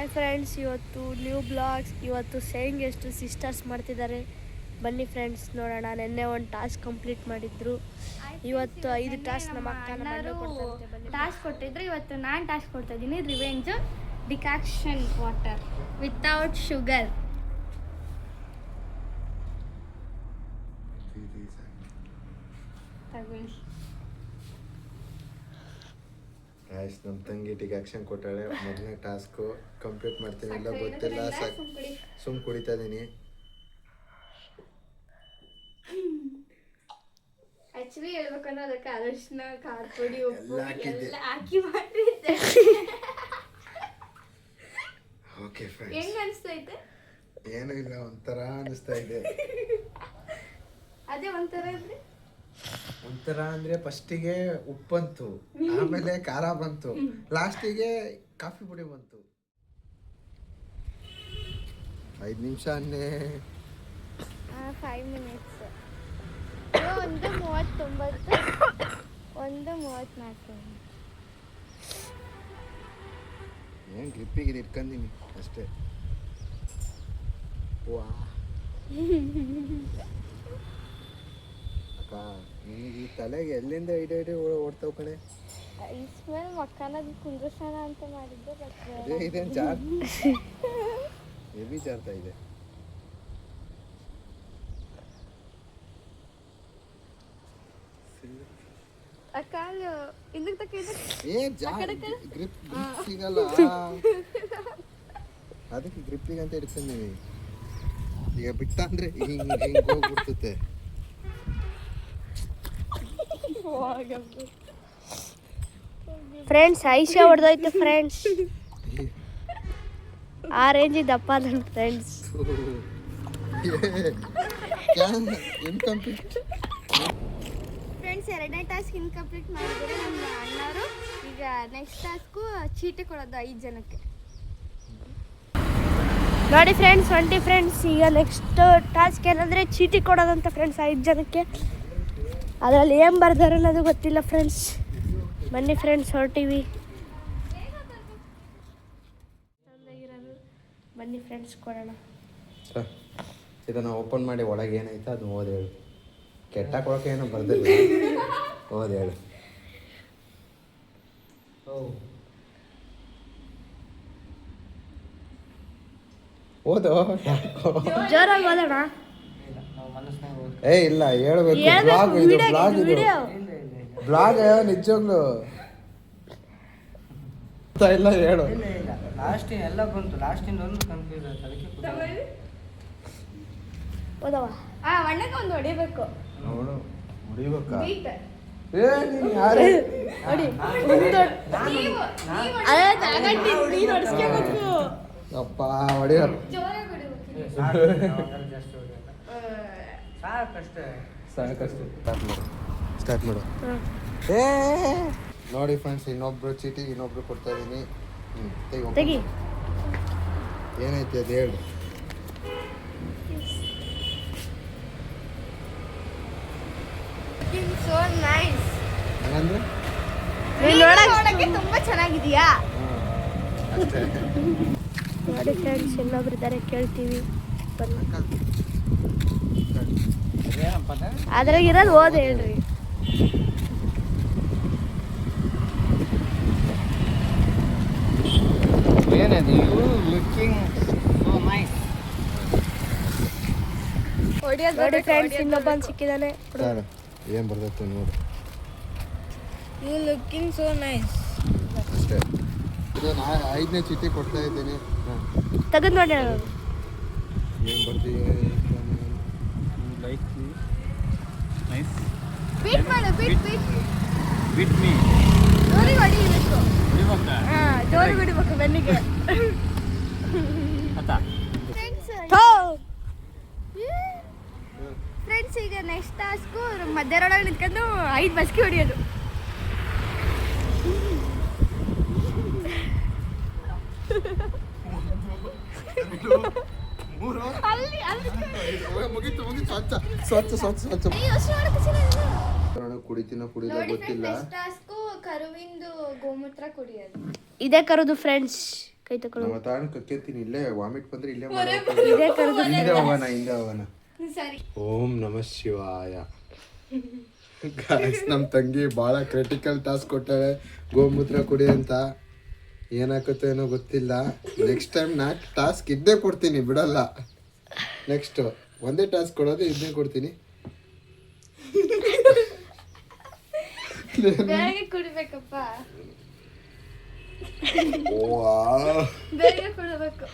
Hi friends, ಇವತ್ತು new blogs. ಇವತ್ತು saying ಎಷ್ಟು ಸಿಸ್ಟರ್ಸ್ ಮಾಡ್ತಿದ್ದಾರೆ ಬನ್ನಿ ಫ್ರೆಂಡ್ಸ್ ನೋಡೋಣ. ನಿನ್ನೆ ಒಂದು ಟಾಸ್ಕ್ ಕಂಪ್ಲೀಟ್ ಮಾಡಿದ್ರು. ಇವತ್ತು 5 ಟಾಸ್ಕ್ ನಮ್ಮ ಅಕ್ಕ ಟಾಸ್ಕ್ ಕೊಟ್ಟಿದ್ರು. ಇವತ್ತು ನಾನು ಟಾಸ್ಕ್ ಕೊಡ್ತಾ ಇದ್ದೀನಿ. Revenge decoction water without sugar. ತಗೊಳ್ಳಿ. ಆಯ್ತು, ನಮ್ಮ ತಂಗಿ ಡಿಕಾಕ್ಷನ್ ಕೊಟ್ಟಾಳೆ. ಮೊದಲನೇ ಟಾಸ್ಕು ಕಂಪ್ಲೀಟ್ ಮಾಡ್ತೀನಿ, ಇಲ್ಲ ಗೊತ್ತಿಲ್ಲ, ಸುಮ್ ಕುಡಿತಾ ಇದೀನಿ. ಆಕ್ಚುಲಿ ಹೇಳ್ಬೇಕಂದ್ರೆ ಅದಕ್ಕೆ ಅರಶಿನ, ಖಾರ ಪುಡಿ, ಉಪ್ಪು ಎಲ್ಲ ಹಾಕಿ ಮಾಡಿದ್ದೆ. ಓಕೆ ಫ್ರೆಂಡ್ಸ್, ಹೆಂಗ್ ಅನಿಸ್ತೈತೆ? ಏನೂ ಇಲ್ಲ, ಒಂಥರ ಅನಿಸ್ತಾ ಇದೆ. ಅದೇ ಒಂಥರ ಅಂದ್ರೆ ಫಸ್ಟಿಗೆ ಉಪ್ಪಂತು, ಆಮೇಲೆ ಖಾರ ಬಂತು, ಲಾಸ್ಟಿಗೆ ಕಾಫಿ ಪುಡಿ ಬಂತು. 5 ನಿಮಿಷ ಅನ್ನೇ 5 ಮಿನಿಟ್ಸ್. 1:39 1:34. ಏನ್ ಗ್ರಿಪ್ಪಿಗೆ ಇದು ಇಟ್ಕೊಂಡಿನಿ ಅಷ್ಟೇ. ವಾ ಅಕ್ಕ, ನಿನಗೆ ಈ ತಲೆಗೆ ಎಲ್ಲಿಂದ ಇಡೀ ಓಡ್ತಾವ್ ಕಣೆ. ಇಸ್ಮೇಲೆ ಮಕ್ಕಳನ್ನ ಕುಂದ್ರಸೋಣ ಅಂತ ಮಾಡಿದ್ದೆ. ಅದೇ ಇದೇನು ಚಾರ್ ಹೆವಿ ಜಾರ್ತಾ ಇದೆ. ಕಾಲು ಹಿಂದಕ್ಕೆ ತಕ್ಕ ಏ ಗ್ರಿಪ್ ಸಿಗಲ್ಲ, ಅದಕ್ಕೆ ಗ್ರಿಪ್ಪಿಗೆ ಅಂತ ಇಡ್ತೀನಿ. ಈಗ ಬಿಟ್ಟ ಅಂದ್ರೆ ಹಿಂಗ್ ಹೋಗ್ಬಿಡ್ತತೆ. ಫ್ರೆಂಡ್ಸ್ ಐಶಾ ಹೊಡೆದೋಯ್ತು ಫ್ರೆಂಡ್ಸ್. ಆ ರೇಂಜ್ ದಪ್ಪ ಅದನ್ನು ಫ್ರೆಂಡ್ಸ್. ಫ್ರೆಂಡ್ಸ್, 2ನೇ ಟಾಸ್ಕ್ ಇನ್ಕಂಪ್ಲೀಟ್ ಮಾಡಿದರೆ ನಮ್ಮ ಅಣ್ಣವರು. ಈಗ ನೆಕ್ಸ್ಟ್ ಟಾಸ್ಕು ಚೀಟಿ ಕೊಡೋದು 5 ಜನಕ್ಕೆ. ನೋಡಿ ಫ್ರೆಂಡ್ಸ್, 20 ಫ್ರೆಂಡ್ಸ್. ಈಗ ನೆಕ್ಸ್ಟ್ ಟಾಸ್ಕ್ ಏನಂದರೆ ಚೀಟಿ ಕೊಡೋದಂತ ಫ್ರೆಂಡ್ಸ್ 5 ಜನಕ್ಕೆ. ಅದರಲ್ಲಿ ಏನು ಬರ್ದಾರೆ ಅನ್ನೋದು ಗೊತ್ತಿಲ್ಲ ಫ್ರೆಂಡ್ಸ್. ಬನ್ನಿ ಫ್ರೆಂಡ್ಸ್, ಹೊರಟಿವಿ. ಬನ್ನಿ ಫ್ರೆಂಡ್ಸ್, ಕೊಡೋಣ. ಇದನ್ನು ಓಪನ್ ಮಾಡಿ ಒಳಗೆ ಏನಾಯ್ತು ಅದು ಓದಿ ಹೇಳು. ಕೆಟ್ಟ ಕೊಳಕೆ ಏನೋ ಬರ್ದಿಲ್ಲ, ಓದಿ ಹೇಳು. ಓದೋ, ಜೋರಾಗಿ ಓದೋಣ. ಏ ಇಲ್ಲ, ಹೇಳ್ಬೇಕು. ಬ್ಲಾಗ್ ಇದು, ಬ್ಲಾಗ್ ನಿಜವಾಗ್ಲು ಇಲ್ಲ, ಹೇಳು. ಲಾಸ್ಟ್ ಎಲ್ಲ ಬಂತು, ಲಾಸ್ಟಿಂದ ಒಂದು ಕನ್ಫ್ಯೂಸ್ ಆಯ್ತು, ಅದಕ್ಕೆ ಓದವ. ಅಣ್ಣಗೆ ಒಂದು ಹೊಡಿಬೇಕು. ನೋಡು, ಹೊಡಿಬೇಕಾ? ಬೀಟ್. ಏ ನೀನು ಯಾರೇ ನೋಡಿ, ಅಪ್ಪ ಹೊಡಿಯ. ಜೋರಾಗಿ ಹೊಡಿಬೇಕು. ಸಾಕಷ್ಟು ಸ್ಟಾರ್ಟ್ ಮಾಡು. ಏ ನೋಡಿ ಫ್ರೆಂಡ್ಸ್, ಇನ್ನೊಬ್ರು ಚೀಟಿ ಇನ್ನೊಬ್ರು ಕೊಡ್ತಾ ಇದೀನಿ. ತೆಗಿ. ಏನೈತೆ ಅದು ಹೇಳು. So nice. ಹಂಗಂದ್ರೆ ನೋಡಕ್ಕೆ ತುಂಬಾ ಚೆನ್ನಾಗಿದೆಯಾ? ಅಷ್ಟೇ. ನೋಡಿ ಫ್ರೆಂಡ್ಸ್, ಇನ್ನೊಬ್ರು ಇದ್ದಾರೆ, ಕೇಳ್ತೀವಿ. ಅದ್ರಾಗ ಇರೋದು ಓದ್ ಹೇಳ್ರಿ. ನೋಡಿ ಫ್ರೆಂಡ್ಸ್, ಇನ್ನೊಬ್ಬನ್ ಸಿಕ್ಕಿದಾನೆ. ಏನ್ ಬರ್ತೈತೆ ನೋಡು. You looking so nice. ಅಷ್ಟೇ. ಇದು 5ನೇ ಚೀಟಿ ಕೊಡ್ತಾ ಇದ್ದೀನಿ. ತೆಗೆದು ನೋಡಿ. ಏನ್ ಬರ್ತೀವಿ? ಬೀಟ್ ಮಾಡು, ಬೀಟ್ ಮೀ ಜೋರಿಗೆ ಹೊಡಿಬೇಕು. ಜೋರಿಗೆ ಹೊಡಿಬೇಕು ಬೆನ್ನಿಗೆ. ಫ್ರೆಂಡ್ಸ್, ಈಗ ನೆಕ್ಸ್ಟ್ ಟಾಸ್ಕು ಮಧ್ಯಾಹ್ನೊಳಗೆ ನಿಂತ್ಕೊಂಡು 5 ಬಸ್ಗೆ ಹೊಡಿಯೋದು. ಕುಡಿತೀನೋ ಕುಡಿದ ಗೊತ್ತಿಲ್ಲ. ಟಾಸ್ಕು ಕರುವಿಂದು ಗೋಮೂತ್ರ ಕುಡಿಯೋದು. ಇದೇ ಕರುದು ಫ್ರೆಂಡ್ಸ್. ಕೈ ತಗೊಳ್ಳೋ ನಮ್ಮ ತಾಣ ಕಕ್ಕೆತ್ತೀನಿ ಇಲ್ಲೇ ವಾಮಿಟ್ ಬಂದ್ರೆ ಇಲ್ಲೇ ಇದೇ ಕರೆದು ಹಿಂದೆ ಹೋಗೋಣ ಸರಿ. ಓಂ ನಮಃ ಶಿವಾಯ. ಗಾಯ್ಸ್ ನಮ್ಮ ತಂಗಿ ಭಾಳ ಕ್ರಿಟಿಕಲ್ ಟಾಸ್ಕ್ ಕೊಟ್ಟಾಳೆ, ಗೋಮೂತ್ರ ಕುಡಿ ಅಂತ. ಏನಾಗುತ್ತೋ ಏನೋ ಗೊತ್ತಿಲ್ಲ. ನೆಕ್ಸ್ಟ್ ಟೈಮ್ ನಾ ಟಾಸ್ಕ್ ಇದ್ದೇ ಕೊಡ್ತೀನಿ, ಬಿಡಲ್ಲ. ನೆಕ್ಸ್ಟ್ ಒಂದೇ ಟಾಸ್ಕ್ ಕೊಡೋದು, ಇದನ್ನೇ ಕೊಡ್ತೀನಿ. ಬೇಗ ಕುಡಿಬೇಕಪ್ಪ, ಓವಾ ಬೇಗ ಕುಡಿಬೇಕು.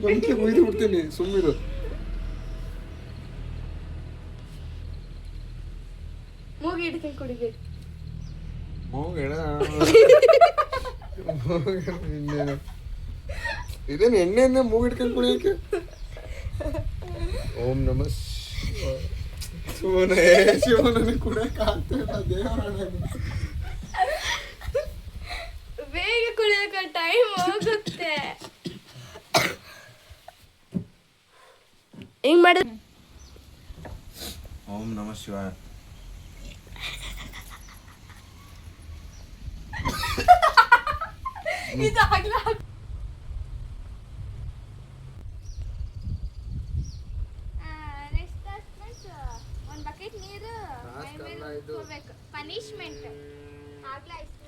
ಗಂಟೆ ಮುಗಿದು ಬಿಡ್ತೀನಿ, ಸುಮ್ಮಿರು. ಮೂಗಿ ಹಿಡ್ಕೊಂಡು ಕುಡಿಬೇಕು. ಇನ್ನೇನು ಇದೇನು ಎಣ್ಣೆಯನ್ನೇ ಮೂಗಿಟ್ಕೊಂಡು ಕುಡಿಯಕ್ಕೆ. ಓಂ ನಮಃ ಶಿವನೇ. ಶಿವನೇ ಕುಡಿಯಕ್ಕೆ ಆಗ್ತಿಲ್ಲ ದೇವರೇ. ಬೇಗ ಕುಡಿಯೋಕೆ ಟೈಮ್ ಹೋಗುತ್ತೆ. ಹಿಂಗ್ ಮಾಡಿದ್ರೆ ಓಂ ನಮಃ ಶಿವಾಯ. ಇದಾಗ್ಲ ಒಂದು ಬಕೆಟ್ ನೀರು ಪನಿಷ್ಮೆಂಟ್ ಆಗ್ಲಾಯ್ತು.